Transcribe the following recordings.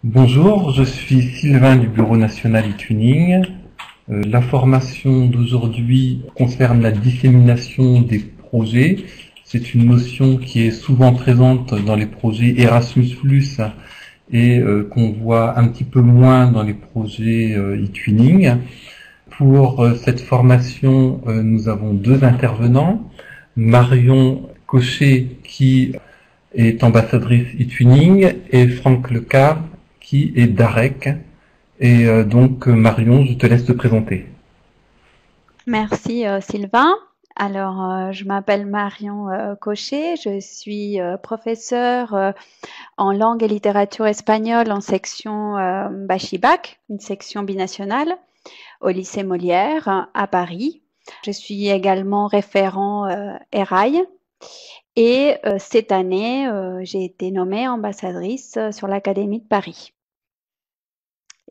Bonjour, je suis Sylvain du Bureau national e-twinning. La formation d'aujourd'hui concerne la dissémination des projets. C'est une notion qui est souvent présente dans les projets Erasmus+, et qu'on voit un petit peu moins dans les projets e-twinning. Pour cette formation, nous avons deux intervenants. Marion Cochet, qui est ambassadrice e-twinning, et Franck Lecard, qui est d'AREC. Et donc, Marion, je te laisse te présenter. Merci Sylvain. Alors, je m'appelle Marion Cochet, je suis professeure en langue et littérature espagnole en section Bachibac, une section binationale au lycée Molière à Paris. Je suis également référent ERAI et cette année, j'ai été nommée ambassadrice sur l'Académie de Paris.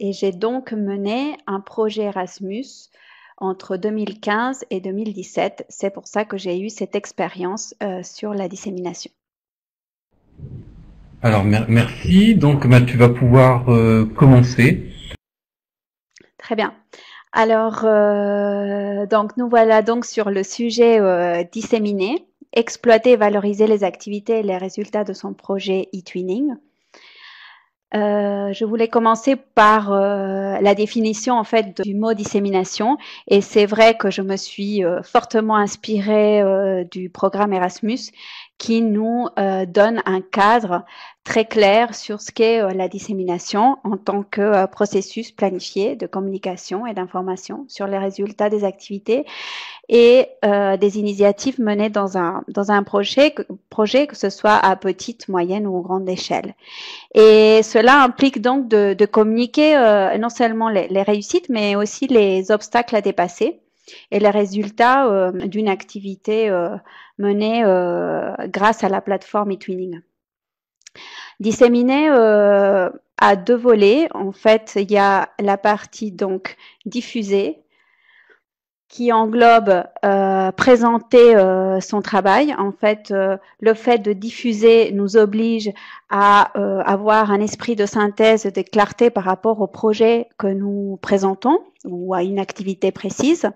Et j'ai donc mené un projet Erasmus entre 2015 et 2017. C'est pour ça que j'ai eu cette expérience sur la dissémination. Alors, merci. Donc, tu vas pouvoir commencer. Très bien. Alors, donc nous voilà donc sur le sujet disséminer, exploiter et valoriser les activités et les résultats de son projet e-twinning. Je voulais commencer par la définition en fait du mot dissémination, et c'est vrai que je me suis fortement inspirée du programme Erasmus qui nous donne un cadre très clair sur ce qu'est la dissémination en tant que processus planifié de communication et d'information sur les résultats des activités et des initiatives menées dans un projet, que ce soit à petite, moyenne ou grande échelle. Et cela implique donc de communiquer non seulement les réussites, mais aussi les obstacles à dépasser et les résultats d'une activité menée grâce à la plateforme eTwinning. Disséminer à deux volets. En fait, il y a la partie donc diffusée, qui englobe présenter son travail. En fait, le fait de diffuser nous oblige à avoir un esprit de synthèse, de clarté par rapport au projet que nous présentons ou à une activité précise.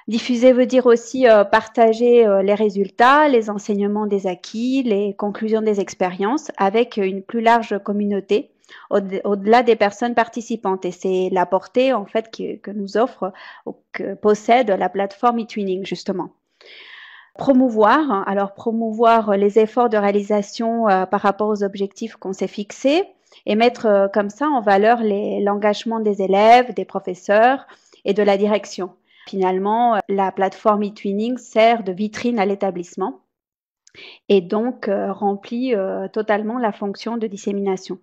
Diffuser veut dire aussi partager les résultats, les enseignements des acquis, les conclusions des expériences avec une plus large communauté au-delà des personnes participantes. Et c'est la portée en fait que nous offre ou que possède la plateforme eTwinning justement. Promouvoir, alors promouvoir les efforts de réalisation par rapport aux objectifs qu'on s'est fixés et mettre comme ça en valeur l'engagement des élèves, des professeurs et de la direction. Finalement, la plateforme eTwinning sert de vitrine à l'établissement et donc remplit totalement la fonction de dissémination.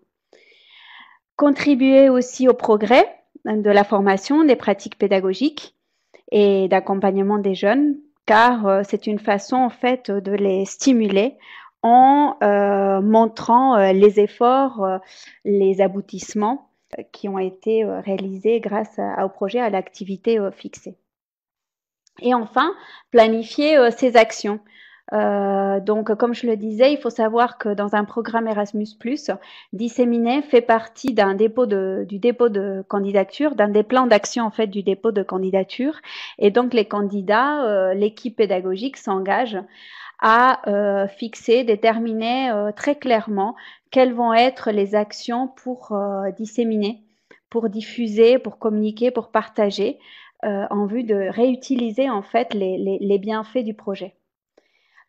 Contribuer aussi au progrès de la formation, des pratiques pédagogiques et d'accompagnement des jeunes, car c'est une façon en fait de les stimuler en montrant les efforts, les aboutissements qui ont été réalisés grâce au projet, à l'activité fixée. Et enfin, planifier ses actions. Donc, comme je le disais, il faut savoir que dans un programme Erasmus+, disséminer fait partie du dépôt de candidature, d'un des plans d'action en fait du dépôt de candidature. Et donc, les candidats, l'équipe pédagogique s'engage à fixer, déterminer très clairement quelles vont être les actions pour disséminer, pour diffuser, pour communiquer, pour partager, en vue de réutiliser en fait les bienfaits du projet.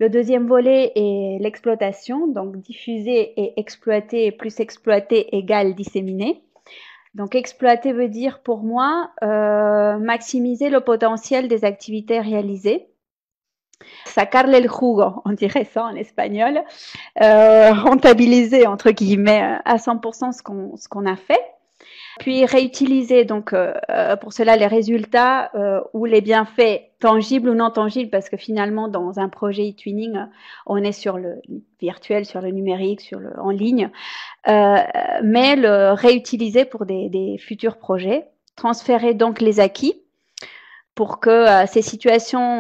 Le deuxième volet est l'exploitation, donc diffuser et exploiter plus exploiter égale disséminer. Donc exploiter veut dire pour moi maximiser le potentiel des activités réalisées. Sacarle el jugo, on dirait ça en espagnol, rentabiliser entre guillemets à 100% ce qu'on a fait. Puis réutiliser donc pour cela les résultats ou les bienfaits tangibles ou non tangibles, parce que finalement dans un projet e-twinning on est sur le virtuel, sur le numérique, en ligne, mais le réutiliser pour des futurs projets, transférer donc les acquis pour que ces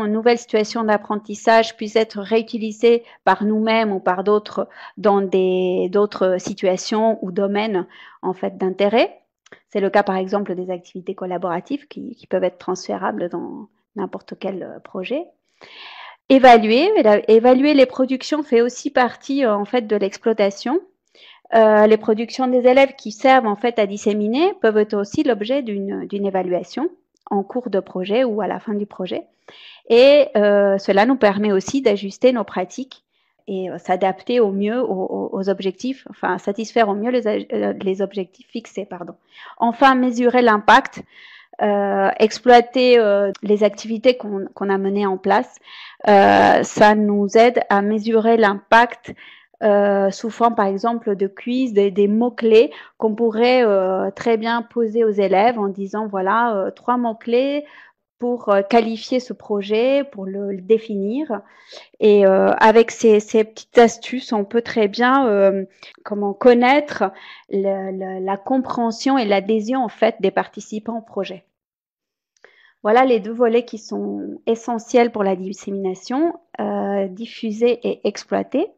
nouvelles situations d'apprentissage puissent être réutilisées par nous-mêmes ou par d'autres dans d'autres situations ou domaines en fait d'intérêt. C'est le cas par exemple des activités collaboratives qui peuvent être transférables dans n'importe quel projet. Évaluer les productions fait aussi partie en fait de l'exploitation. Les productions des élèves qui servent en fait à disséminer peuvent être aussi l'objet d'une évaluation en cours de projet ou à la fin du projet. Et cela nous permet aussi d'ajuster nos pratiques et s'adapter au mieux aux objectifs, enfin satisfaire au mieux les objectifs fixés. Enfin, mesurer l'impact, exploiter les activités qu'on a menées en place, ça nous aide à mesurer l'impact sous forme par exemple de quiz, des mots-clés qu'on pourrait très bien poser aux élèves en disant voilà 3 mots-clés pour qualifier ce projet, pour le définir. Et avec ces petites astuces, on peut très bien connaître la compréhension et l'adhésion en fait des participants au projet. Voilà les 2 volets qui sont essentiels pour la dissémination, diffuser et exploiter.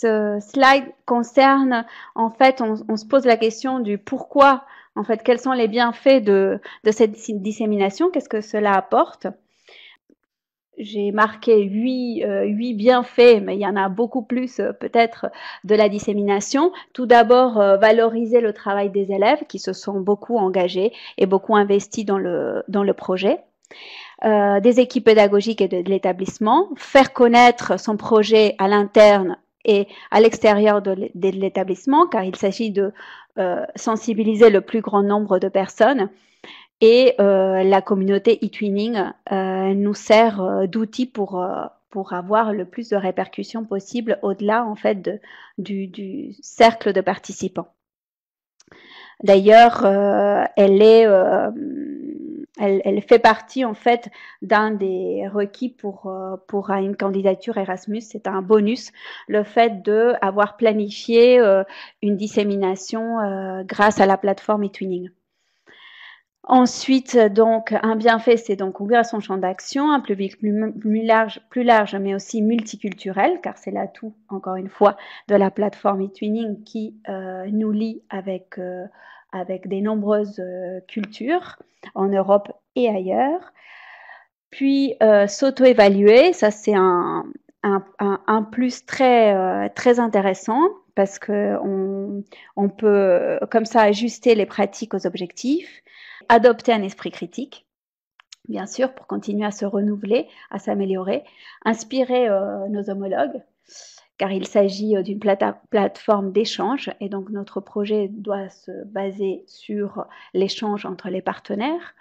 Ce slide concerne, en fait, on se pose la question du pourquoi, en fait, quels sont les bienfaits de cette dissémination, qu'est-ce que cela apporte. J'ai marqué 8 bienfaits, mais il y en a beaucoup plus peut-être de la dissémination. Tout d'abord, valoriser le travail des élèves qui se sont beaucoup engagés et beaucoup investis dans le projet. Des équipes pédagogiques et de l'établissement, faire connaître son projet à l'interne et à l'extérieur de l'établissement, car il s'agit de sensibiliser le plus grand nombre de personnes. Et la communauté eTwinning nous sert d'outil pour avoir le plus de répercussions possible au-delà en fait du cercle de participants. D'ailleurs, elle fait partie en fait d'un des requis pour une candidature Erasmus. C'est un bonus, le fait d'avoir planifié une dissémination grâce à la plateforme eTwinning. Ensuite, donc, un bienfait, c'est donc ouvrir son champ d'action, un public plus large, mais aussi multiculturel, car c'est l'atout, encore une fois, de la plateforme eTwinning qui nous lie avec des nombreuses cultures en Europe et ailleurs. Puis, s'auto-évaluer, ça c'est un plus très intéressant parce qu'on peut comme ça ajuster les pratiques aux objectifs. Adopter un esprit critique, bien sûr, pour continuer à se renouveler, à s'améliorer, inspirer nos homologues, car il s'agit d'une plateforme d'échange et donc notre projet doit se baser sur l'échange entre les partenaires.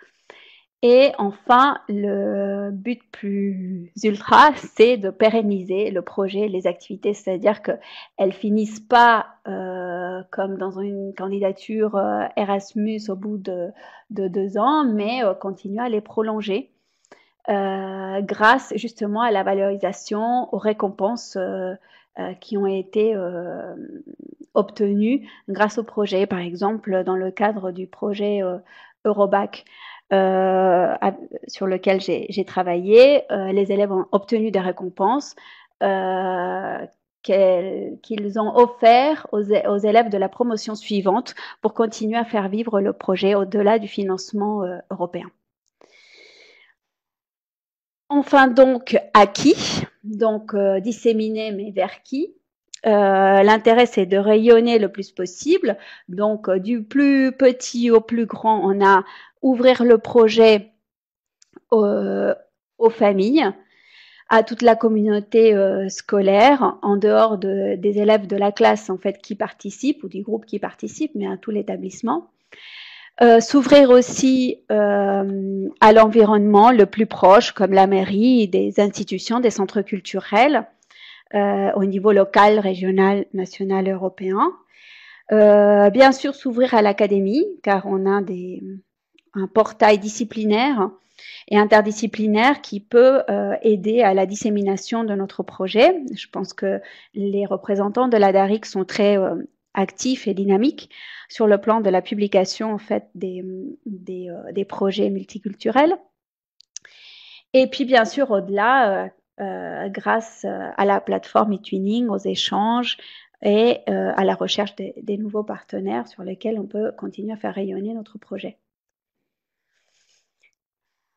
Et enfin, le but plus ultra, c'est de pérenniser le projet, les activités, c'est-à-dire qu'elles finissent pas comme dans une candidature Erasmus au bout de 2 ans, mais continuer à les prolonger grâce justement à la valorisation, aux récompenses qui ont été obtenues grâce au projet. Par exemple, dans le cadre du projet Eurobac, sur lequel j'ai travaillé, les élèves ont obtenu des récompenses qu'ils ont offert aux élèves de la promotion suivante pour continuer à faire vivre le projet au-delà du financement européen. Enfin donc, à qui? Donc disséminer, mais vers qui? L'intérêt, c'est de rayonner le plus possible. Donc, du plus petit au plus grand, on a ouvrir le projet aux familles, à toute la communauté scolaire, en dehors des élèves de la classe en fait qui participent ou du groupe qui participe, mais à tout l'établissement. S'ouvrir aussi à l'environnement le plus proche, comme la mairie, des institutions, des centres culturels, au niveau local, régional, national, européen. Bien sûr, s'ouvrir à l'académie, car on a un portail disciplinaire et interdisciplinaire qui peut aider à la dissémination de notre projet. Je pense que les représentants de la DARIC sont très actifs et dynamiques sur le plan de la publication en fait des projets multiculturels. Et puis, bien sûr, au-delà, grâce à la plateforme eTwinning, aux échanges et à la recherche des nouveaux partenaires sur lesquels on peut continuer à faire rayonner notre projet.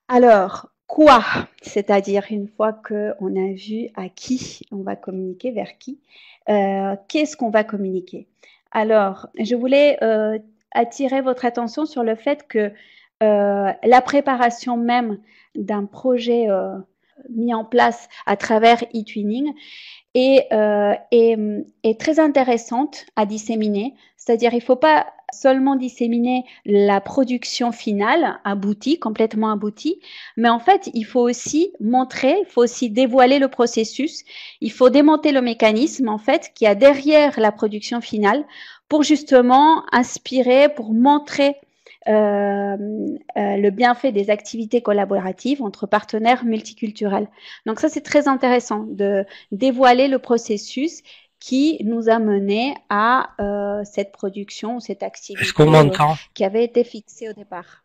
Alors, quoi? C'est-à-dire, une fois qu'on a vu à qui on va communiquer, vers qui, qu'est-ce qu'on va communiquer? Alors, je voulais attirer votre attention sur le fait que la préparation même d'un projet mis en place à travers eTwinning est très intéressante à disséminer. C'est-à-dire, il ne faut pas seulement disséminer la production finale aboutie, complètement aboutie, mais en fait, il faut aussi montrer, il faut aussi dévoiler le processus, il faut démonter le mécanisme, en fait, qu'il y a derrière la production finale pour justement inspirer, pour montrer le bienfait des activités collaboratives entre partenaires multiculturels. Donc ça, c'est très intéressant de dévoiler le processus qui nous a mené à cette production, cette activité qui avait été fixée au départ.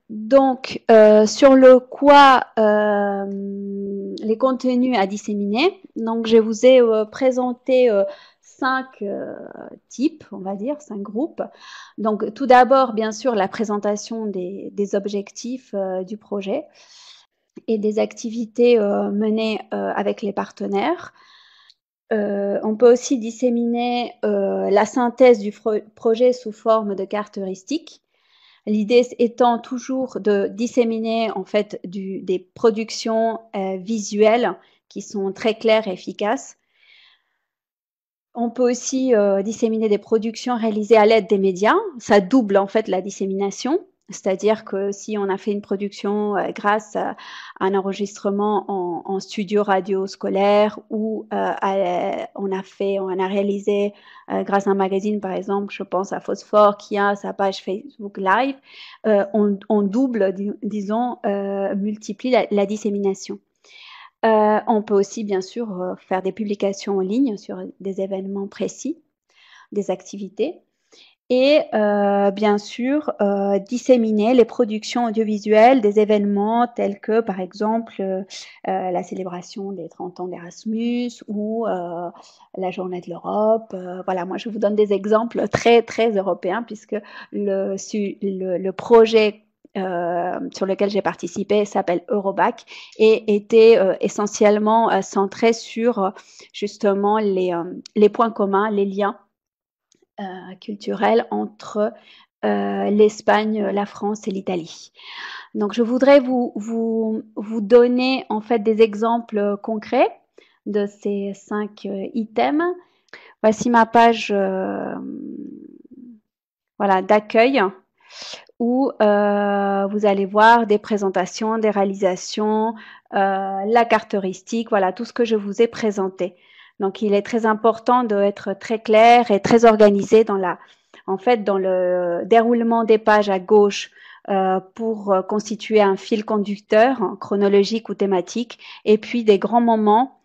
Donc, sur le quoi, les contenus à disséminer, donc je vous ai présenté 5 types, on va dire, 5 groupes. Donc, tout d'abord, bien sûr, la présentation des objectifs du projet et des activités menées avec les partenaires. On peut aussi disséminer la synthèse du projet sous forme de cartes heuristiques. L'idée étant toujours de disséminer en fait des productions visuelles qui sont très claires et efficaces. On peut aussi disséminer des productions réalisées à l'aide des médias. Ça double en fait la dissémination. C'est-à-dire que si on a fait une production grâce à un enregistrement en studio radio scolaire ou on a réalisé grâce à un magazine, par exemple, je pense à Phosphore qui a sa page Facebook Live, on double, disons, multiplie la dissémination. On peut aussi, bien sûr, faire des publications en ligne sur des événements précis, des activités. Et bien sûr, disséminer les productions audiovisuelles des événements tels que, par exemple, la célébration des 30 ans d'Erasmus ou la Journée de l'Europe. Voilà, moi, je vous donne des exemples très, très européens puisque le projet sur lequel j'ai participé s'appelle Eurobac et était essentiellement centré sur justement les points communs, les liens culturels entre l'Espagne, la France et l'Italie. Donc, je voudrais vous donner en fait des exemples concrets de ces 5 items. Voici ma page voilà, d'accueil où vous allez voir des présentations, des réalisations, la carte heuristique, voilà tout ce que je vous ai présenté. Donc, il est très important d'être très clair et très organisé dans le déroulement des pages à gauche pour constituer un fil conducteur chronologique ou thématique, et puis des grands moments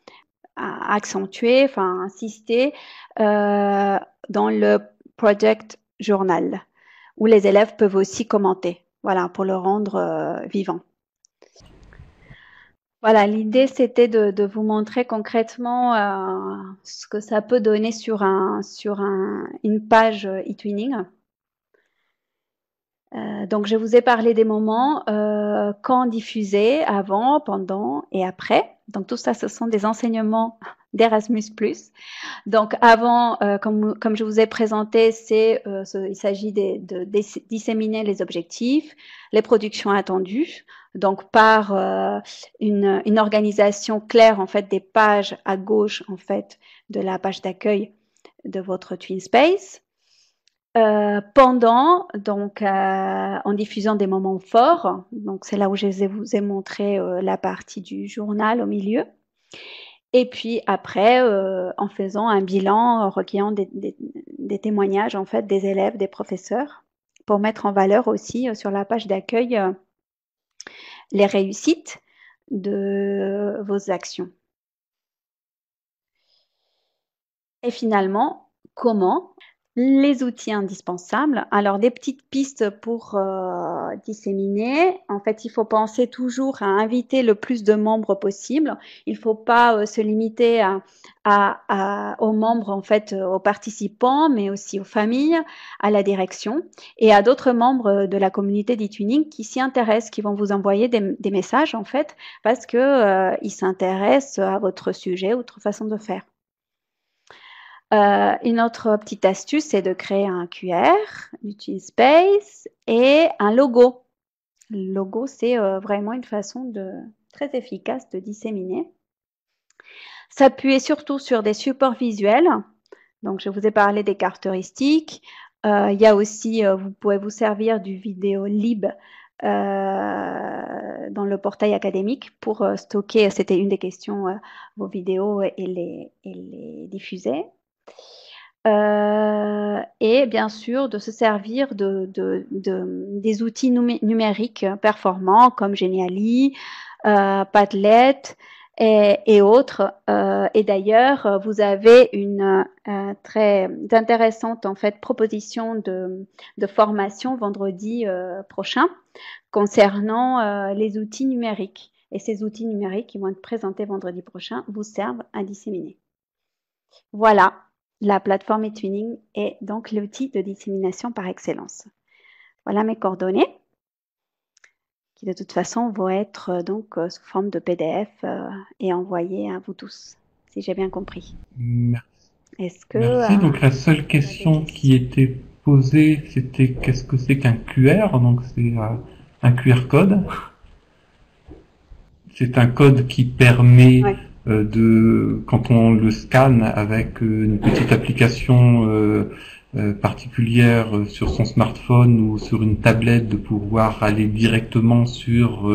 à accentuer, enfin insister dans le project journal, où les élèves peuvent aussi commenter, voilà, pour le rendre vivant. Voilà, l'idée c'était de vous montrer concrètement ce que ça peut donner sur une page eTwinning. Donc je vous ai parlé des moments quand diffuser, avant, pendant et après. Donc tout ça, ce sont des enseignements d'Erasmus+. Donc avant, comme je vous ai présenté, il s'agit de disséminer les objectifs, les productions attendues, donc par une organisation claire en fait des pages à gauche en fait de la page d'accueil de votre TwinSpace. Pendant, donc en diffusant des moments forts, donc c'est là où vous ai montré la partie du journal au milieu. Et puis après, en faisant un bilan, en recueillant des témoignages en fait des élèves, des professeurs, pour mettre en valeur aussi sur la page d'accueil les réussites de vos actions. Et finalement, comment? Les outils indispensables. Alors, des petites pistes pour disséminer. En fait, il faut penser toujours à inviter le plus de membres possible. Il ne faut pas se limiter aux membres, en fait, aux participants, mais aussi aux familles, à la direction et à d'autres membres de la communauté d'e-tuning qui s'y intéressent, qui vont vous envoyer des messages, en fait, parce que ils s'intéressent à votre sujet, votre façon de faire. Une autre petite astuce, c'est de créer un QR, du Space et un logo. Le logo, c'est vraiment une façon très efficace de disséminer. S'appuyer surtout sur des supports visuels. Donc, je vous ai parlé des cartes heuristiques. Il y a aussi, vous pouvez vous servir du vidéo lib dans le portail académique pour stocker, c'était une des questions, vos vidéos et les diffuser. Et bien sûr de se servir des outils numériques performants comme Geniali, Padlet et autres. Et d'ailleurs, vous avez une très intéressante en fait proposition de formation vendredi prochain concernant les outils numériques. Et ces outils numériques qui vont être présentés vendredi prochain vous servent à disséminer. Voilà. La plateforme eTwinning est donc l'outil de dissémination par excellence. Voilà mes coordonnées qui de toute façon vont être donc sous forme de PDF et envoyées à vous tous, si j'ai bien compris. Merci. Merci. Donc la seule question qui était posée, c'était qu'est-ce que c'est qu'un QR? Donc c'est un QR code. C'est un code qui permet quand on le scanne avec une petite application particulière sur son smartphone ou sur une tablette, de pouvoir aller directement sur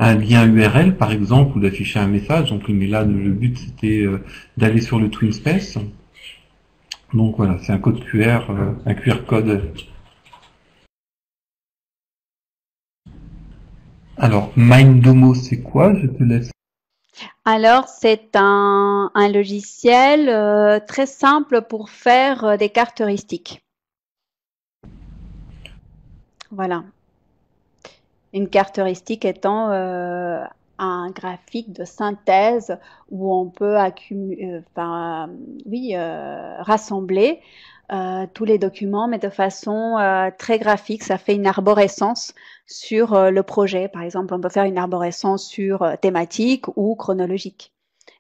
un lien URL par exemple, ou d'afficher un message. Donc mais là le but c'était d'aller sur le TwinSpace. Donc voilà, c'est un code QR, un QR code. Alors, Mindomo, c'est quoi? Je te laisse. Alors, c'est un logiciel très simple pour faire des cartes heuristiques. Voilà. Une carte heuristique étant un graphique de synthèse où on peut rassembler tous les documents, mais de façon très graphique. Ça fait une arborescence sur le projet. Par exemple, on peut faire une arborescence sur thématique ou chronologique.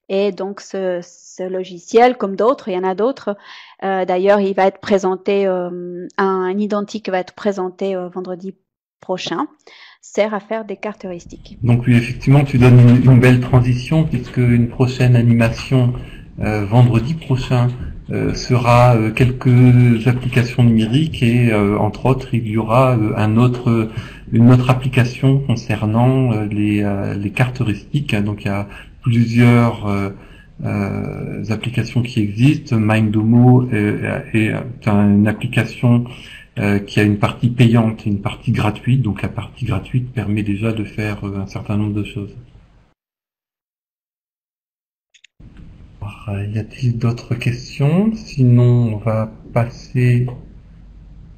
Et donc, ce logiciel, comme d'autres, il y en a d'autres. D'ailleurs, il va être présenté, un identique va être présenté vendredi prochain, sert à faire des cartes heuristiques. Donc oui, effectivement, tu donnes une belle transition, puisque une prochaine animation vendredi prochain sera quelques applications numériques et entre autres il y aura une autre application concernant les cartes heuristiques. Donc il y a plusieurs applications qui existent. Mindomo est une application qui a une partie payante et une partie gratuite. Donc la partie gratuite permet déjà de faire un certain nombre de choses. Alors, y a-t-il d'autres questions? Sinon, on va passer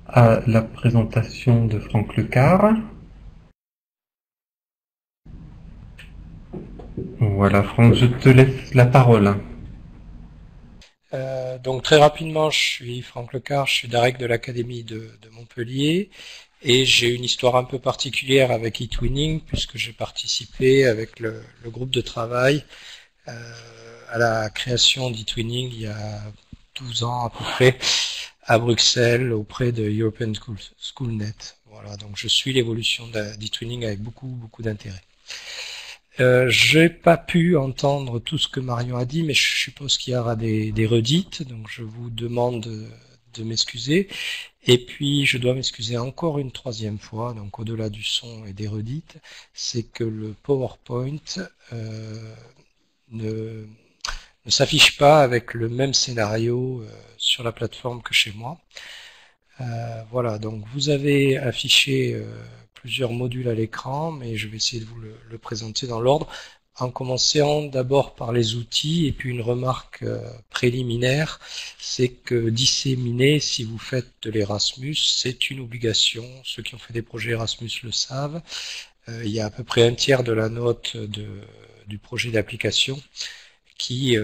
à la présentation de Franck Lecard. Voilà, Franck, je te laisse la parole. Donc très rapidement, je suis Franck Lecard, je suis direct de l'Académie de Montpellier et j'ai une histoire un peu particulière avec eTwinning puisque j'ai participé avec le groupe de travail à la création d'eTwinning il y a 12 ans à peu près à Bruxelles auprès de European Schoolnet. Voilà, donc je suis l'évolution d'eTwinning avec beaucoup d'intérêt. J'ai pas pu entendre tout ce que Marion a dit, mais je suppose qu'il y aura des redites, donc je vous demande de m'excuser. Et puis je dois m'excuser encore une troisième fois, donc au-delà du son et des redites, c'est que le PowerPoint ne s'affiche pas avec le même scénario sur la plateforme que chez moi. Voilà, donc vous avez affiché plusieurs modules à l'écran, mais je vais essayer de vous le présenter dans l'ordre. en commençant d'abord par les outils, et puis une remarque préliminaire, c'est que disséminer, si vous faites de l'Erasmus, c'est une obligation. Ceux qui ont fait des projets Erasmus le savent. Il y a à peu près un tiers de la note du projet d'application qui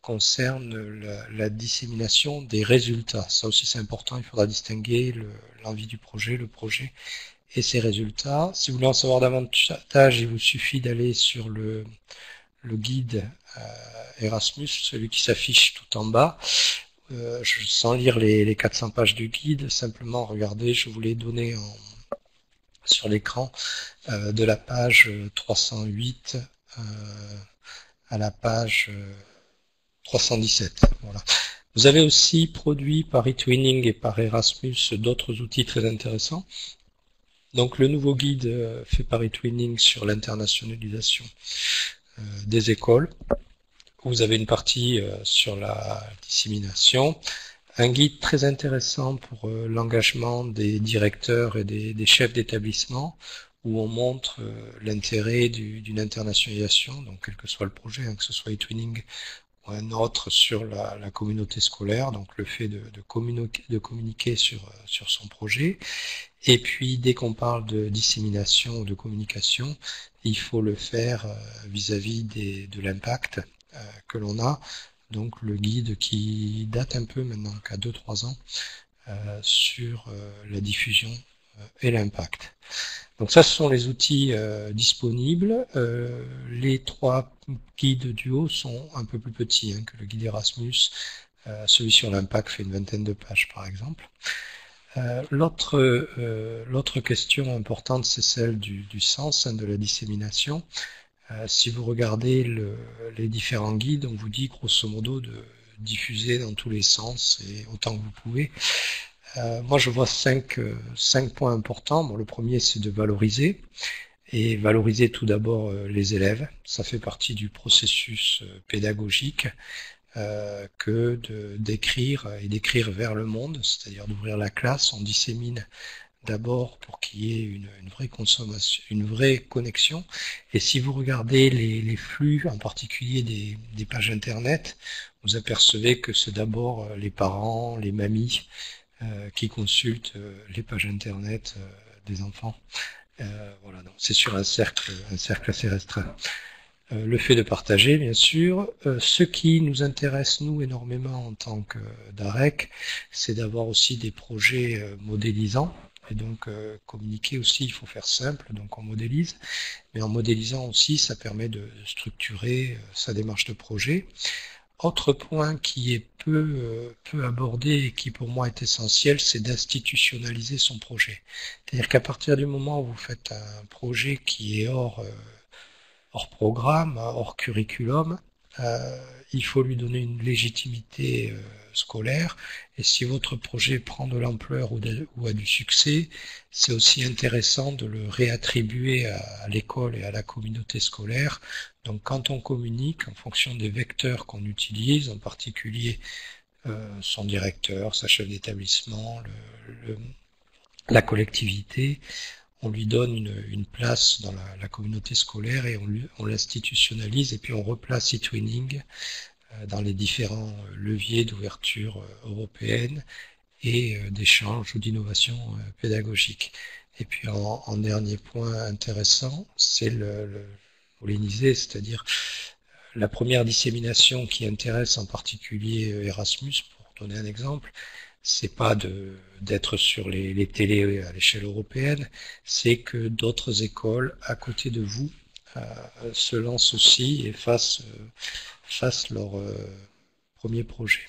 concerne la dissémination des résultats. Ça aussi c'est important, il faudra distinguer l'envie du projet, le projet et ses résultats. Si vous voulez en savoir davantage, il vous suffit d'aller sur le guide Erasmus, celui qui s'affiche tout en bas. Sans lire les 400 pages du guide, simplement regardez, je vous l'ai donné sur l'écran, de la page 308 à la page 317. Voilà. Vous avez aussi produit par eTwinning et par Erasmus d'autres outils très intéressants. Donc le nouveau guide fait par eTwinning sur l'internationalisation des écoles. Vous avez une partie sur la dissémination. Un guide très intéressant pour l'engagement des directeurs et des chefs d'établissement, où on montre l'intérêt d'une internationalisation, donc quel que soit le projet, que ce soit eTwinning ou un autre sur la communauté scolaire, donc le fait de communiquer sur son projet. Et puis dès qu'on parle de dissémination ou de communication, il faut le faire vis-à-vis de l'impact que l'on a. Donc le guide qui date un peu maintenant, qu'à 2-3 ans, sur la diffusion et l'impact. Donc ça, ce sont les outils disponibles. Les 3 guides du haut sont un peu plus petits que le guide Erasmus. Celui sur l'impact fait une 20aine de pages par exemple. L'autre question importante, c'est celle du sens, de la dissémination. Si vous regardez les différents guides, on vous dit grosso modo de diffuser dans tous les sens et autant que vous pouvez. Moi, je vois 5 points importants. Bon, le premier, c'est de valoriser. Et valoriser tout d'abord les élèves. Ça fait partie du processus pédagogique que d'écrire et d'écrire vers le monde, c'est-à-dire d'ouvrir la classe. On dissémine d'abord pour qu'il y ait une vraie consommation, une vraie connexion. Et si vous regardez les flux, en particulier des pages internet, vous apercevez que c'est d'abord les parents, les mamies qui consultent les pages internet des enfants. Voilà, donc c'est sur un cercle assez restreint. Le fait de partager, bien sûr. Ce qui nous intéresse, nous, énormément en tant que d'AREC, c'est d'avoir aussi des projets modélisants. Et donc, communiquer aussi, il faut faire simple, donc on modélise. Mais en modélisant aussi, ça permet de structurer sa démarche de projet. Autre point qui est peu abordé et qui pour moi est essentiel, c'est d'institutionnaliser son projet. C'est-à-dire qu'à partir du moment où vous faites un projet qui est hors programme, hors curriculum, il faut lui donner une légitimité scolaire. Et si votre projet prend de l'ampleur ou a du succès, c'est aussi intéressant de le réattribuer à l'école et à la communauté scolaire. Donc quand on communique en fonction des vecteurs qu'on utilise, en particulier son directeur, sa chef d'établissement, la collectivité, on lui donne une place dans la communauté scolaire et on l'institutionnalise et puis on replace eTwinning dans les différents leviers d'ouverture européenne et d'échange ou d'innovation pédagogique. Et puis en dernier point intéressant, c'est le pollinisé, c'est-à-dire la première dissémination qui intéresse en particulier Erasmus, pour donner un exemple, c'est pas d'être sur les télés à l'échelle européenne, c'est que d'autres écoles à côté de vous se lancent aussi et fassent leur premier projet.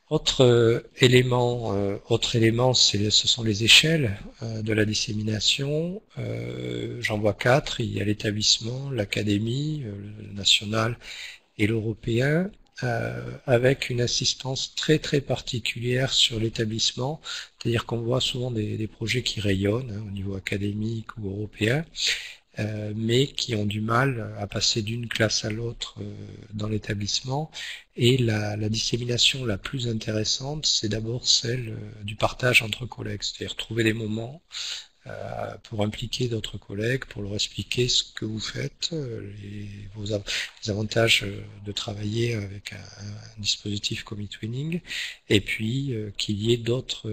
Autre élément, ce sont les échelles de la dissémination. J'en vois 4. Il y a l'établissement, l'académie, le national et l'européen, avec une assistance très très particulière sur l'établissement. C'est-à-dire qu'on voit souvent des projets qui rayonnent au niveau académique ou européen, mais qui ont du mal à passer d'une classe à l'autre dans l'établissement. Et la dissémination la plus intéressante, c'est d'abord celle du partage entre collègues, c'est-à-dire trouver des moments pour impliquer d'autres collègues, pour leur expliquer ce que vous faites, les avantages de travailler avec un dispositif comme eTwinning, et puis qu'il y ait d'autres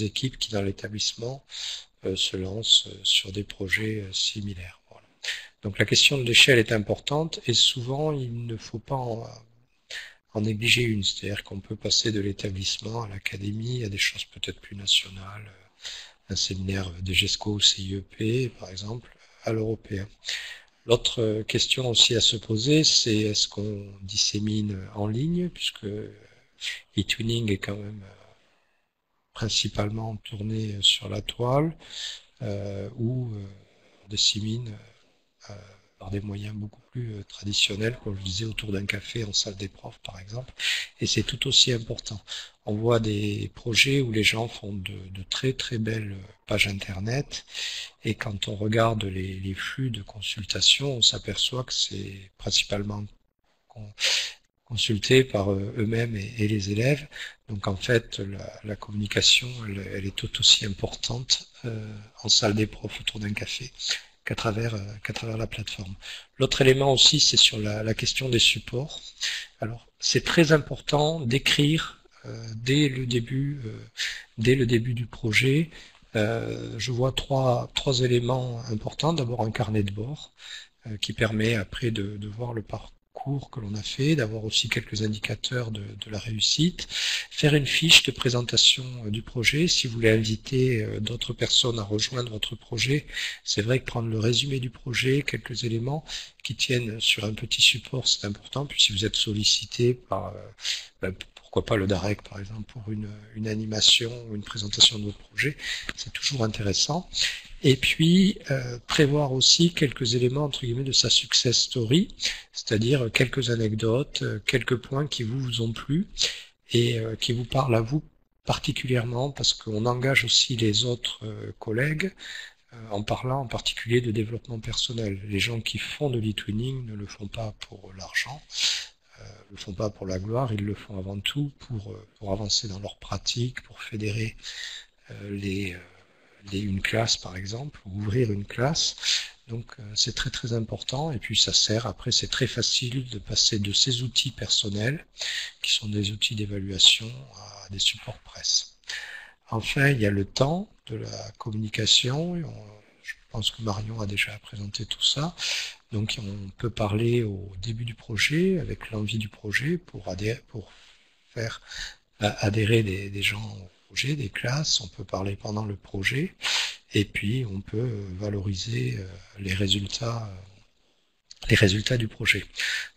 équipes qui, dans l'établissement, se lancent sur des projets similaires. Voilà. Donc la question de l'échelle est importante, et souvent il ne faut pas en négliger une, c'est-à-dire qu'on peut passer de l'établissement à l'académie, à des choses peut-être plus nationales, un séminaire des GESCO ou CIEP, par exemple, à l'européen. L'autre question aussi à se poser, c'est est-ce qu'on dissémine en ligne, puisque eTwinning est quand même principalement tourné sur la toile, ou on dissémine par des moyens beaucoup plus traditionnels, comme je disais, autour d'un café en salle des profs, par exemple, et c'est tout aussi important. On voit des projets où les gens font de très très belles pages internet, et quand on regarde les flux de consultation, on s'aperçoit que c'est principalement consulté par eux-mêmes et les élèves. Donc en fait, la communication, elle est tout aussi importante en salle des profs autour d'un café qu'à travers la plateforme. L'autre élément aussi, c'est sur la question des supports. Alors, c'est très important d'écrire dès le début du projet. Je vois trois éléments importants. D'abord, un carnet de bord qui permet après de voir le parcours que l'on a fait, d'avoir aussi quelques indicateurs de la réussite, faire une fiche de présentation du projet. Si vous voulez inviter d'autres personnes à rejoindre votre projet, c'est vrai que prendre le résumé du projet, quelques éléments qui tiennent sur un petit support, c'est important. Puis si vous êtes sollicité par pourquoi pas le DAREC par exemple pour une animation ou une présentation de votre projet, c'est toujours intéressant. Et puis prévoir aussi quelques éléments entre guillemets de sa success story, c'est-à-dire quelques anecdotes, quelques points qui vous ont plu et qui vous parlent à vous particulièrement, parce qu'on engage aussi les autres collègues en parlant en particulier de développement personnel. Les gens qui font de l'eTwinning ne le font pas pour l'argent, ne le font pas pour la gloire, ils le font avant tout pour avancer dans leur pratique, pour fédérer une classe par exemple, ou ouvrir une classe. Donc c'est très très important, et puis ça sert, après c'est très facile de passer de ces outils personnels, qui sont des outils d'évaluation, à des supports presse. Enfin, il y a le temps de la communication, je pense que Marion a déjà présenté tout ça, donc on peut parler au début du projet, avec l'envie du projet, pour faire adhérer des gens au projet, des classes, on peut parler pendant le projet, et puis on peut valoriser les résultats du projet.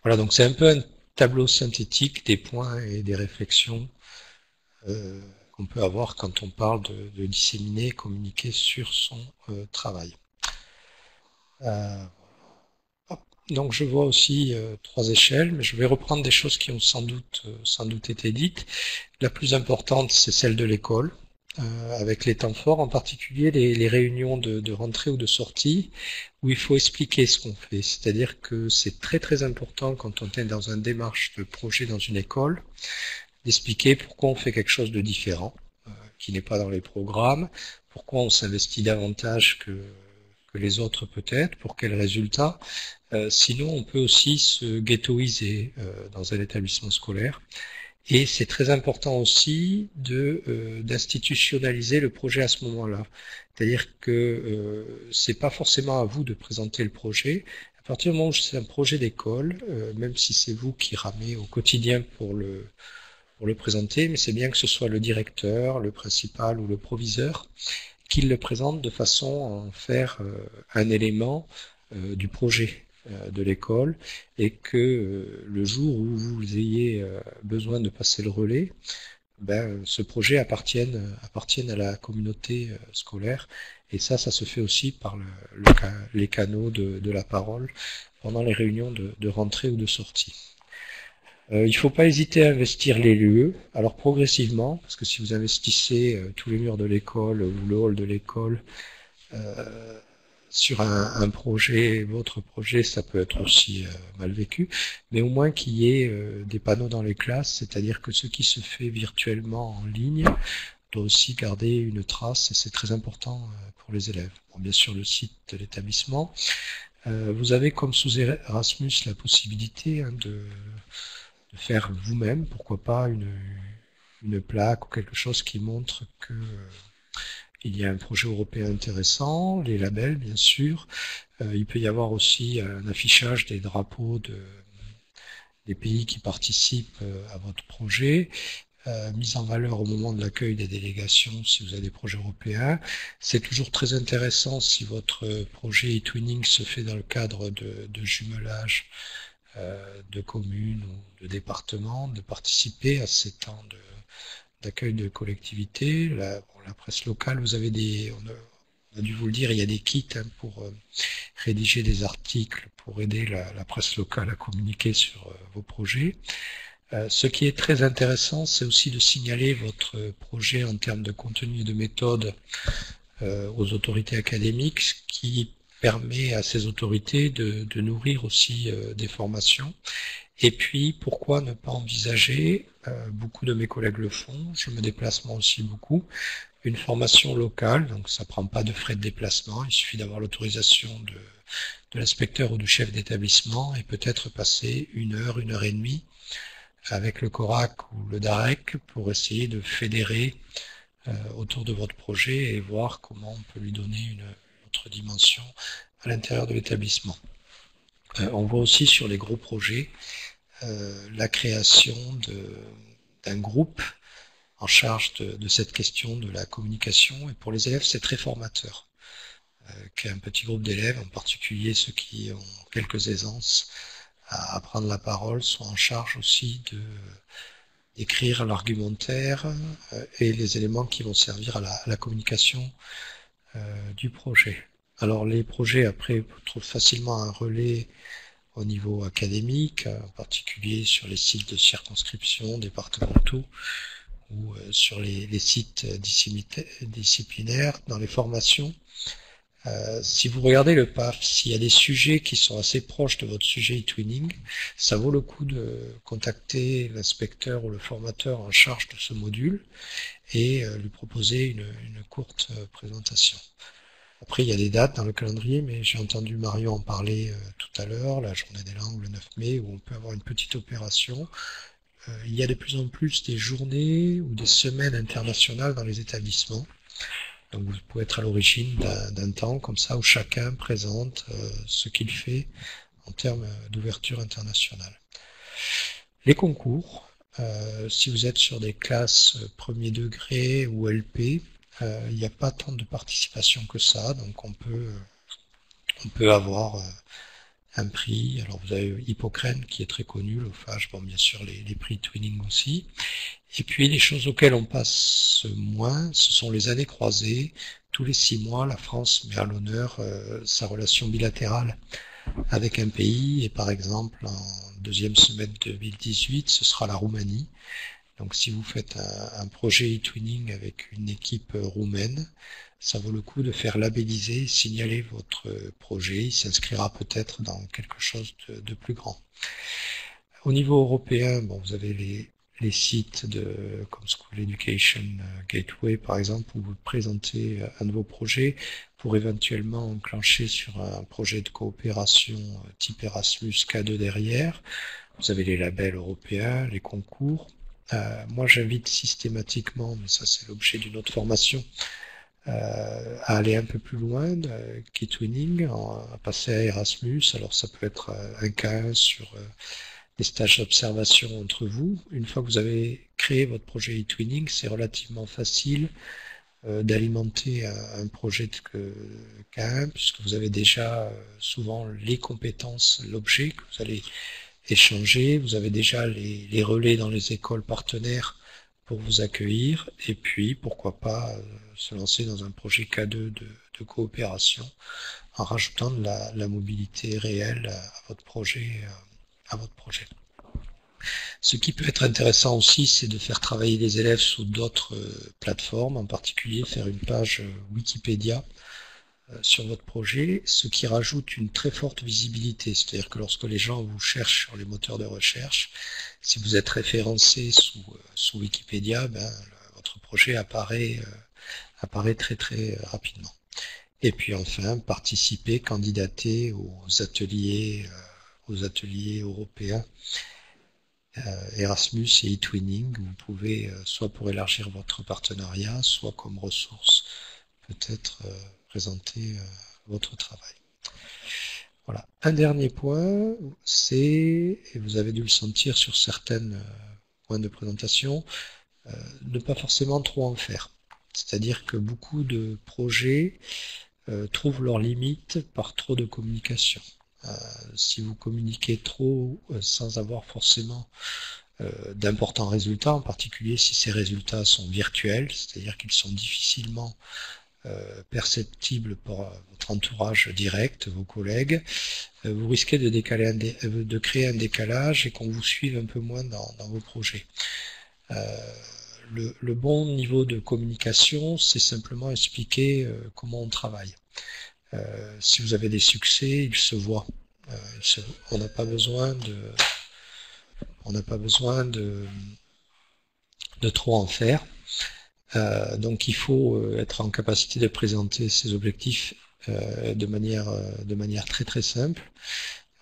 Voilà, donc c'est un peu un tableau synthétique des points et des réflexions qu'on peut avoir quand on parle de disséminer, communiquer sur son travail. Donc je vois aussi trois échelles, mais je vais reprendre des choses qui ont sans doute été dites. La plus importante, c'est celle de l'école, avec les temps forts, en particulier les réunions de rentrée ou de sortie, où il faut expliquer ce qu'on fait. C'est-à-dire que c'est très très important quand on est dans une démarche de projet dans une école, d'expliquer pourquoi on fait quelque chose de différent, qui n'est pas dans les programmes, pourquoi on s'investit davantage que les autres peut-être, pour quels résultats. Sinon, on peut aussi se ghettoiser dans un établissement scolaire. Et c'est très important aussi d'institutionnaliser le projet à ce moment-là. C'est-à-dire que c'est pas forcément à vous de présenter le projet. À partir du moment où c'est un projet d'école, même si c'est vous qui ramez au quotidien pour le présenter, mais c'est bien que ce soit le directeur, le principal ou le proviseur qui le présente de façon à en faire un élément du projet de l'école, et que le jour où vous ayez besoin de passer le relais, ce projet appartienne à la communauté scolaire, et ça se fait aussi par les canaux de la parole pendant les réunions de rentrée ou de sortie. Il ne faut pas hésiter à investir les lieux, alors progressivement, parce que si vous investissez tous les murs de l'école ou le hall de l'école sur un projet, votre projet, ça peut être aussi mal vécu, mais au moins qu'il y ait des panneaux dans les classes, c'est-à-dire que ce qui se fait virtuellement en ligne doit aussi garder une trace et c'est très important pour les élèves. Bon, bien sûr, le site de l'établissement. Vous avez comme sous Erasmus la possibilité de faire vous-même, pourquoi pas une plaque ou quelque chose qui montre que il y a un projet européen intéressant, les labels bien sûr. Il peut y avoir aussi un affichage des drapeaux des pays qui participent à votre projet, mise en valeur au moment de l'accueil des délégations si vous avez des projets européens. C'est toujours très intéressant si votre projet e-twinning se fait dans le cadre de jumelage de communes ou de départements, de participer à ces temps d'accueil de collectivités. La presse locale, vous avez on a dû vous le dire, il y a des kits pour rédiger des articles, pour aider la presse locale à communiquer sur vos projets. Ce qui est très intéressant, c'est aussi de signaler votre projet en termes de contenu et de méthode aux autorités académiques, ce qui permet à ces autorités de nourrir aussi des formations. Et puis, pourquoi ne pas envisager, beaucoup de mes collègues le font, je me déplace moi aussi beaucoup, une formation locale, donc ça prend pas de frais de déplacement, il suffit d'avoir l'autorisation de l'inspecteur ou du chef d'établissement et peut-être passer 1 heure, 1 heure et demie avec le CORAC ou le DAREC pour essayer de fédérer autour de votre projet et voir comment on peut lui donner une autre dimension à l'intérieur de l'établissement. On voit aussi sur les gros projets la création d'un groupe en charge de cette question de la communication et pour les élèves c'est très formateur qu'un petit groupe d'élèves, en particulier ceux qui ont quelques aisances à prendre la parole, soient en charge aussi d'écrire l'argumentaire et les éléments qui vont servir à la communication du projet. Alors les projets après trouvent facilement un relais au niveau académique, en particulier sur les sites de circonscription départementaux ou sur les sites disciplinaires, dans les formations. Si vous regardez le PAF, s'il y a des sujets qui sont assez proches de votre sujet e-twinning, ça vaut le coup de contacter l'inspecteur ou le formateur en charge de ce module et lui proposer une courte présentation. Après, il y a des dates dans le calendrier, mais j'ai entendu Marion en parler tout à l'heure, la journée des langues le 9 mai, où on peut avoir une petite opération. Il y a de plus en plus des journées ou des semaines internationales dans les établissements. Donc vous pouvez être à l'origine d'un temps comme ça où chacun présente ce qu'il fait en termes d'ouverture internationale. Les concours, si vous êtes sur des classes premier degré ou LP, il n'y a pas tant de participation que ça, donc on peut avoir un prix. Alors vous avez Hippocrène qui est très connu, l'OFAGE, bon bien sûr les prix Twinning aussi. Et puis les choses auxquelles on passe moins, ce sont les années croisées. Tous les 6 mois, la France met à l'honneur sa relation bilatérale avec un pays, et par exemple en deuxième semestre 2018, ce sera la Roumanie. Donc si vous faites un projet e-twinning avec une équipe roumaine, ça vaut le coup de faire labelliser, signaler votre projet, il s'inscrira peut-être dans quelque chose de plus grand. Au niveau européen, bon, vous avez les sites comme School Education Gateway par exemple, où vous présentez un de vos projets pour éventuellement enclencher sur un projet de coopération type Erasmus K2 derrière. Vous avez les labels européens, les concours. Moi j'invite systématiquement, mais ça c'est l'objet d'une autre formation, à aller un peu plus loin qu'e-twinning, à passer à Erasmus. Alors ça peut être un K1 sur des stages d'observation entre vous. Une fois que vous avez créé votre projet e-twinning, c'est relativement facile d'alimenter un projet de K1 puisque vous avez déjà souvent les compétences, l'objet que vous allez échanger, vous avez déjà les relais dans les écoles partenaires pour vous accueillir, et puis pourquoi pas se lancer dans un projet K2 de coopération en rajoutant de la mobilité réelle à votre projet. Ce qui peut être intéressant aussi, c'est de faire travailler les élèves sous d'autres plateformes, en particulier faire une page Wikipédia sur votre projet, ce qui rajoute une très forte visibilité. C'est-à-dire que lorsque les gens vous cherchent sur les moteurs de recherche, si vous êtes référencé sous Wikipédia, votre projet apparaît très très rapidement. Et puis enfin, participer, candidater aux ateliers européens Erasmus et eTwinning. Vous pouvez, soit pour élargir votre partenariat, soit comme ressource, peut-être présenter votre travail. Voilà. Un dernier point, c'est, et vous avez dû le sentir sur certains points de présentation, ne pas forcément trop en faire. C'est-à-dire que beaucoup de projets trouvent leurs limites par trop de communication. Si vous communiquez trop sans avoir forcément d'importants résultats, en particulier si ces résultats sont virtuels, c'est-à-dire qu'ils sont difficilement perceptibles par votre entourage direct, vos collègues, vous risquez de créer un décalage et qu'on vous suive un peu moins dans vos projets. Le bon niveau de communication, c'est simplement expliquer comment on travaille. Si vous avez des succès, ils se voient. On n'a pas besoin de trop en faire. Donc il faut être en capacité de présenter ses objectifs de manière très très simple,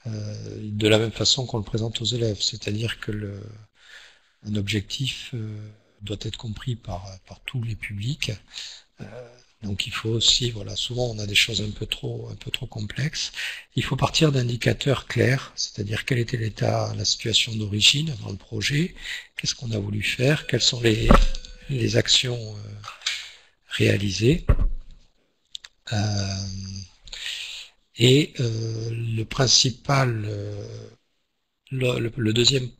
de la même façon qu'on le présente aux élèves, c'est-à-dire que un objectif doit être compris par tous les publics. Donc il faut aussi, voilà, souvent on a des choses un peu trop complexes. Il faut partir d'indicateurs clairs, c'est-à-dire quel était la situation d'origine dans le projet, qu'est-ce qu'on a voulu faire, quelles sont les actions réalisées. Et le principal, le deuxième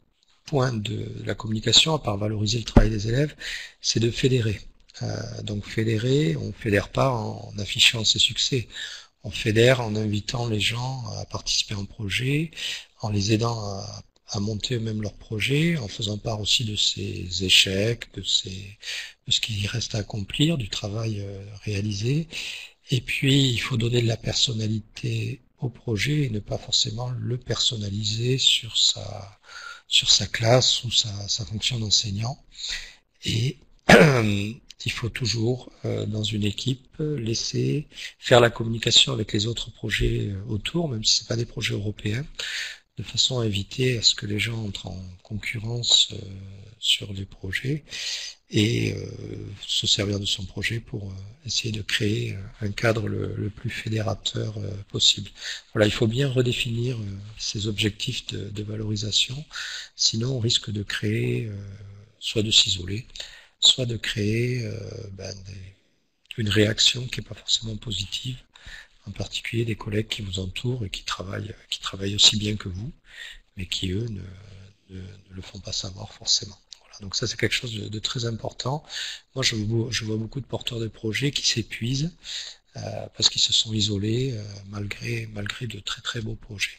point de la communication, à part valoriser le travail des élèves, c'est de fédérer. Donc fédérer, on ne fédère pas en affichant ses succès, on fédère en invitant les gens à participer à un projet, en les aidant à monter eux-mêmes leur projet, en faisant part aussi de ses échecs, de ce qu'il reste à accomplir, du travail réalisé. Et puis il faut donner de la personnalité au projet et ne pas forcément le personnaliser sur sa classe ou sa fonction d'enseignant. Et il faut toujours, dans une équipe, laisser faire la communication avec les autres projets autour, même si ce n'est pas des projets européens, de façon à éviter à ce que les gens entrent en concurrence sur les projets et se servir de son projet pour essayer de créer un cadre le plus fédérateur possible. Voilà, il faut bien redéfinir ces objectifs de valorisation, sinon on risque de créer, soit de s'isoler, soit de créer une réaction qui n'est pas forcément positive, en particulier des collègues qui vous entourent et qui travaillent aussi bien que vous, mais qui eux ne le font pas savoir forcément. Voilà, donc ça c'est quelque chose de très important. Moi je vois beaucoup de porteurs de projets qui s'épuisent parce qu'ils se sont isolés malgré de très très beaux projets.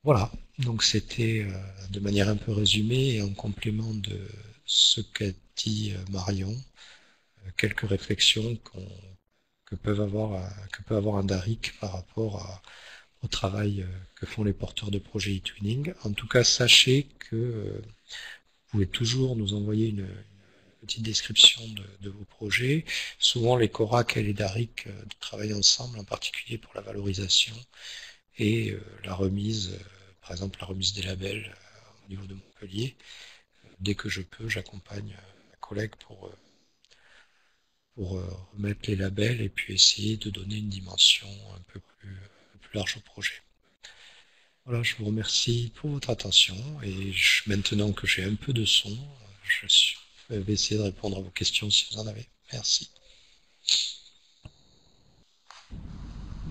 Voilà, donc c'était de manière un peu résumée et en complément de ce qu'a dit Marion, quelques réflexions que peut avoir un DARIC par rapport au travail que font les porteurs de projets eTwinning. En tout cas, sachez que vous pouvez toujours nous envoyer une petite description de vos projets. Souvent, les CORAC et les DARIC travaillent ensemble, en particulier pour la valorisation et la remise, par exemple la remise des labels au niveau de Montpellier. Dès que je peux, j'accompagne ma collègue pour remettre les labels et puis essayer de donner une dimension un peu plus large au projet. Voilà, je vous remercie pour votre attention et maintenant que j'ai un peu de son, je vais essayer de répondre à vos questions si vous en avez. Merci.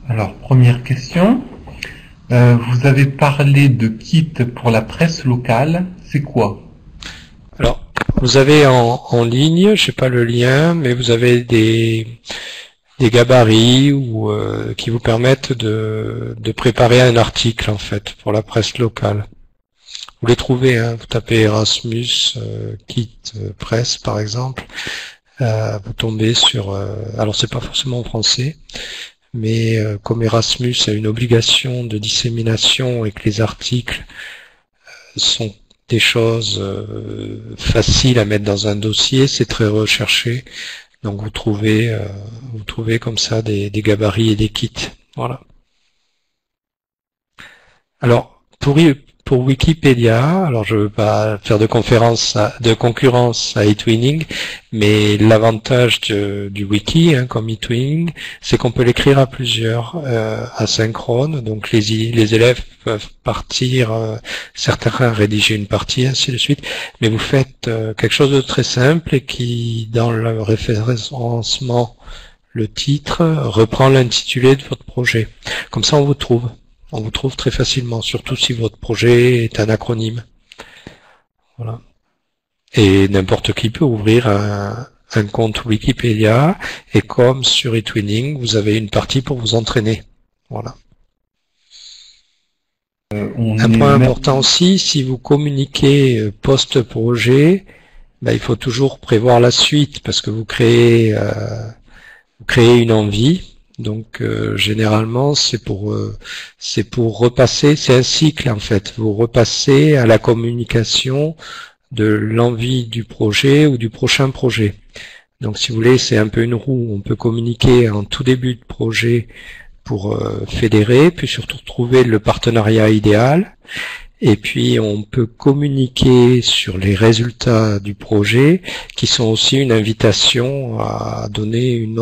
Alors, première question. Vous avez parlé de kit pour la presse locale. C'est quoi? Alors, vous avez en ligne, je sais pas le lien, mais vous avez des gabarits qui vous permettent de préparer un article en fait pour la presse locale. Vous les trouvez, hein, vous tapez Erasmus kit presse par exemple, vous tombez sur. Alors c'est pas forcément en français, mais comme Erasmus a une obligation de dissémination et que les articles sont des choses faciles à mettre dans un dossier, c'est très recherché. Donc vous trouvez comme ça des gabarits et des kits. Voilà. Alors pour Wikipédia, alors je veux pas faire de concurrence à eTwinning, mais l'avantage du wiki, comme eTwinning, c'est qu'on peut l'écrire à plusieurs, asynchrone. Donc les élèves peuvent partir, certains rédiger une partie, ainsi de suite. Mais vous faites quelque chose de très simple et qui, dans le référencement, le titre reprend l'intitulé de votre projet. Comme ça, on vous trouve. On vous trouve très facilement, surtout si votre projet est un acronyme. Voilà. Et n'importe qui peut ouvrir un compte Wikipédia, et comme sur eTwinning, vous avez une partie pour vous entraîner. Voilà. Un point important aussi, si vous communiquez post-projet, il faut toujours prévoir la suite, parce que vous créez une envie. Donc généralement c'est pour repasser, c'est un cycle en fait, vous repassez à la communication de l'envie du projet ou du prochain projet. Donc si vous voulez, c'est un peu une roue, on peut communiquer en tout début de projet pour fédérer, puis surtout trouver le partenariat idéal, et puis on peut communiquer sur les résultats du projet qui sont aussi une invitation à donner un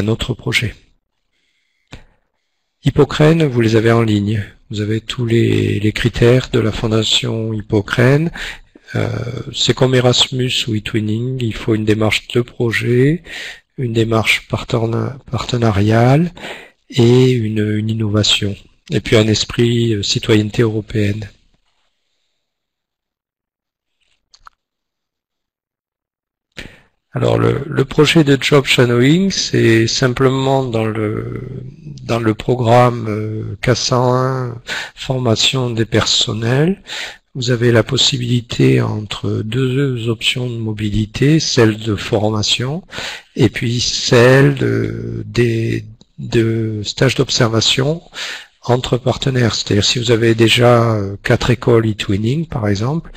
autre projet. Hippocrène, vous les avez en ligne. Vous avez tous les critères de la fondation Hippocrène. C'est comme Erasmus ou eTwinning, il faut une démarche de projet, une démarche partenariale et une innovation. Et puis un esprit citoyenneté européenne. Alors le projet de job shadowing, c'est simplement dans le programme K101 formation des personnels. Vous avez la possibilité entre deux options de mobilité, celle de formation et puis celle de stage d'observation entre partenaires. C'est-à-dire si vous avez déjà 4 écoles eTwinning par exemple,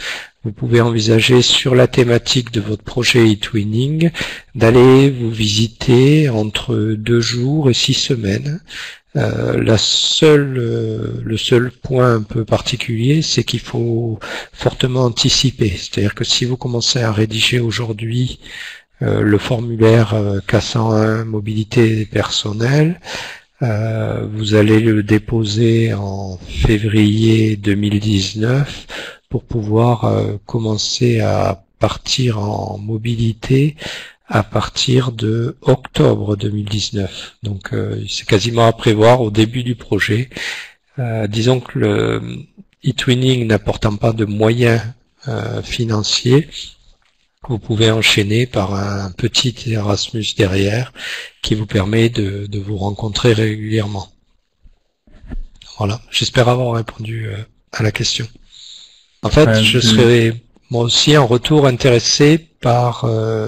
vous pouvez envisager sur la thématique de votre projet eTwinning d'aller vous visiter entre 2 jours et 6 semaines. Le seul point un peu particulier, c'est qu'il faut fortement anticiper. C'est-à-dire que si vous commencez à rédiger aujourd'hui le formulaire K101 mobilité personnelle, vous allez le déposer en février 2019 pour pouvoir commencer à partir en mobilité à partir de octobre 2019. Donc c'est quasiment à prévoir au début du projet. Disons que le eTwinning n'apportant pas de moyens financiers, vous pouvez enchaîner par un petit Erasmus derrière qui vous permet de vous rencontrer régulièrement. Voilà, j'espère avoir répondu à la question. En fait, je serais moi aussi en retour intéressé par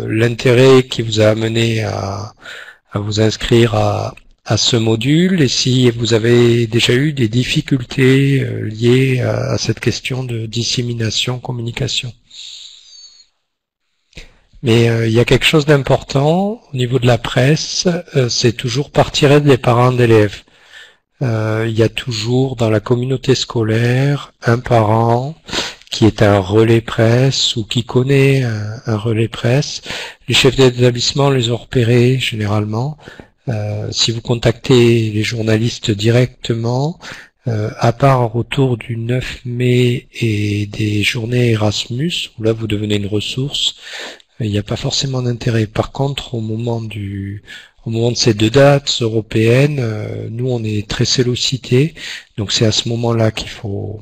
l'intérêt qui vous a amené à vous inscrire à ce module, et si vous avez déjà eu des difficultés liées à cette question de dissémination, communication. Mais il y a quelque chose d'important au niveau de la presse, c'est toujours partir des parents d'élèves. Il y a toujours dans la communauté scolaire un parent qui est un relais presse ou qui connaît un relais presse. Les chefs d'établissement les ont repérés généralement. Si vous contactez les journalistes directement, à part autour du 9 mai et des journées Erasmus, où là vous devenez une ressource, il n'y a pas forcément d'intérêt. Par contre, au moment de ces 2 dates européennes, nous on est très sollicités, donc c'est à ce moment-là qu'il faut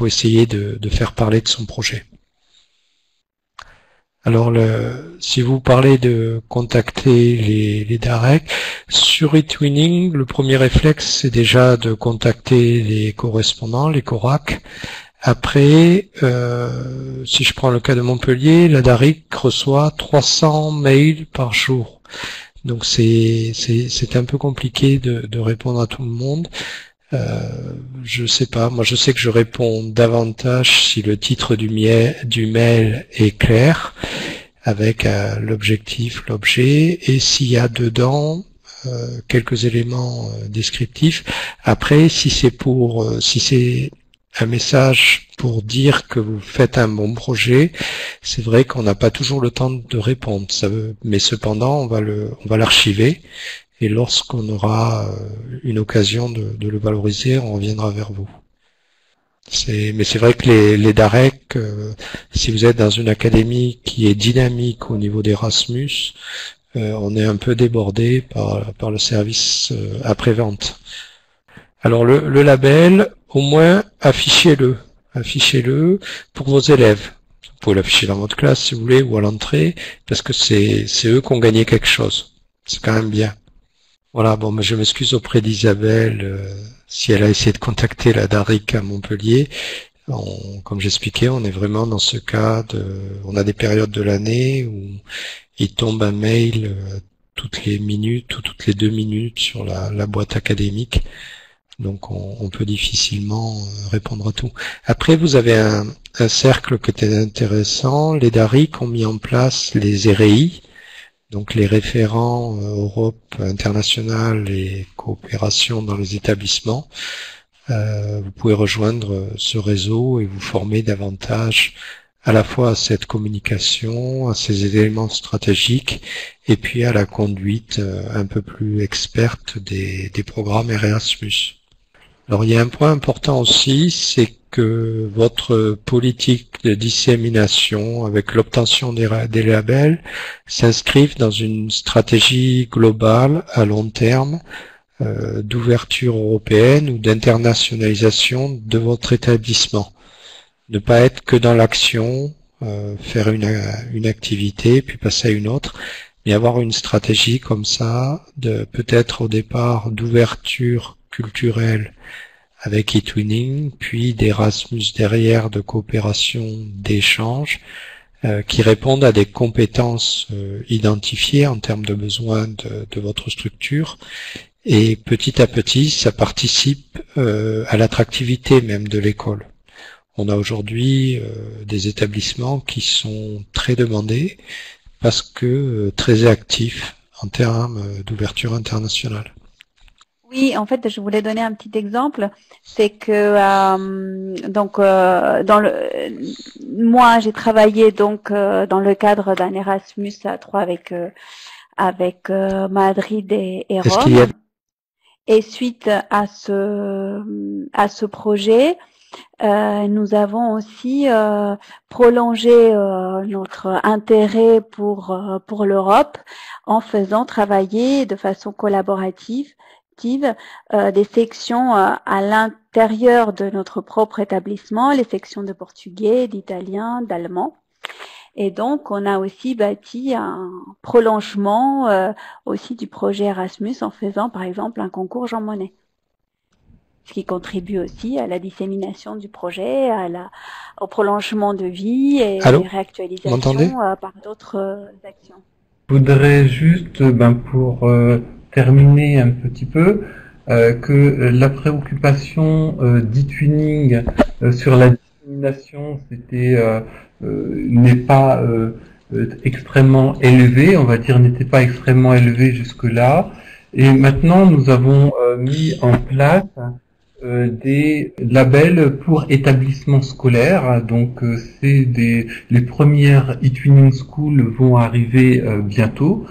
essayer de faire parler de son projet. Alors, si vous parlez de contacter les DAREC, sur eTwinning, le premier réflexe, c'est déjà de contacter les correspondants, les CORAC. Après, si je prends le cas de Montpellier, la DAREC reçoit 300 mails par jour. Donc c'est un peu compliqué de répondre à tout le monde. Je sais pas, moi je sais que je réponds davantage si le titre du mail est clair, avec l'objectif, l'objet, et s'il y a dedans quelques éléments descriptifs. Après, si c'est un message pour dire que vous faites un bon projet, c'est vrai qu'on n'a pas toujours le temps de répondre. Mais cependant, on va l'archiver. Et lorsqu'on aura une occasion de le valoriser, on reviendra vers vous. Mais c'est vrai que les DAREC, si vous êtes dans une académie qui est dynamique au niveau d'Erasmus, on est un peu débordé par le service après-vente. Alors le label, au moins affichez-le. Affichez-le pour vos élèves. Vous pouvez l'afficher dans votre classe si vous voulez, ou à l'entrée, parce que c'est eux qui ont gagné quelque chose. C'est quand même bien. Voilà, bon, mais je m'excuse auprès d'Isabelle si elle a essayé de contacter la DARIC à Montpellier. Comme j'expliquais, on est vraiment dans ce cas on a des périodes de l'année où il tombe un mail toutes les minutes ou toutes les 2 minutes sur la boîte académique. Donc on peut difficilement répondre à tout. Après, vous avez un cercle qui était intéressant. Les DARIC ont mis en place les REI, donc les référents Europe internationale et coopération dans les établissements. Vous pouvez rejoindre ce réseau et vous former davantage à la fois à cette communication, à ces éléments stratégiques, et puis à la conduite un peu plus experte des programmes Erasmus. Alors il y a un point important aussi, c'est que votre politique de dissémination avec l'obtention des labels s'inscrivent dans une stratégie globale à long terme d'ouverture européenne ou d'internationalisation de votre établissement. Ne pas être que dans l'action, faire une activité puis passer à une autre, mais avoir une stratégie comme ça, peut-être au départ d'ouverture culturelle avec eTwinning, puis d'Erasmus derrière, de coopération, d'échange, qui répondent à des compétences identifiées en termes de besoins de votre structure. Et petit à petit, ça participe à l'attractivité même de l'école. On a aujourd'hui des établissements qui sont très demandés parce que très actifs en termes d'ouverture internationale. Oui, en fait, je voulais donner un petit exemple. C'est que moi, j'ai travaillé donc dans le cadre d'un Erasmus à 3 avec Madrid et Rome. Et suite à ce projet, nous avons aussi prolongé notre intérêt pour l'Europe en faisant travailler de façon collaborative des sections à l'intérieur de notre propre établissement, les sections de portugais, d'italien, d'allemand. Et donc, on a aussi bâti un prolongement aussi du projet Erasmus en faisant, par exemple, un concours Jean Monnet. Ce qui contribue aussi à la dissémination du projet, au prolongement de vie et réactualisation par d'autres actions. Je voudrais juste, pour terminer un petit peu, que la préoccupation d'eTwinning sur la dissémination, n'est pas extrêmement élevée, on va dire, n'était pas extrêmement élevée jusque-là. Et maintenant, nous avons mis en place des labels pour établissements scolaires. Donc, les premières eTwinning School vont arriver bientôt.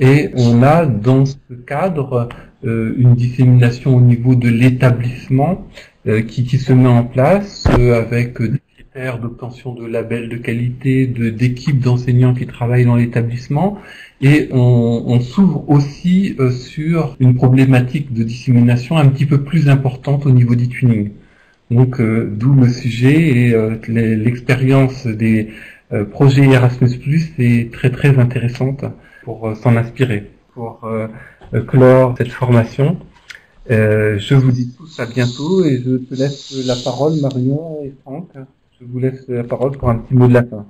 Et on a dans ce cadre une dissémination au niveau de l'établissement qui se met en place avec des critères d'obtention de labels de qualité, d'équipes d'enseignants qui travaillent dans l'établissement. Et on s'ouvre aussi sur une problématique de dissémination un petit peu plus importante au niveau d'eTwinning. Donc d'où le sujet et l'expérience des projets Erasmus+, est très très intéressante pour s'en inspirer, pour clore cette formation. Je vous dis tous à bientôt et je te laisse la parole, Marion et Franck. Je vous laisse la parole pour un petit mot de la fin.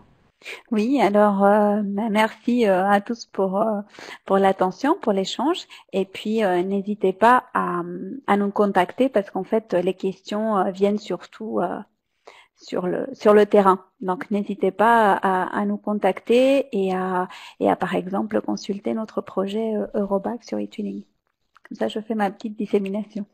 Oui, alors merci à tous pour l'attention, pour l'échange, et puis n'hésitez pas à nous contacter parce qu'en fait les questions viennent surtout sur le terrain. Donc n'hésitez pas à nous contacter et à par exemple consulter notre projet Eurobac sur eTwinning. Comme ça, je fais ma petite dissémination.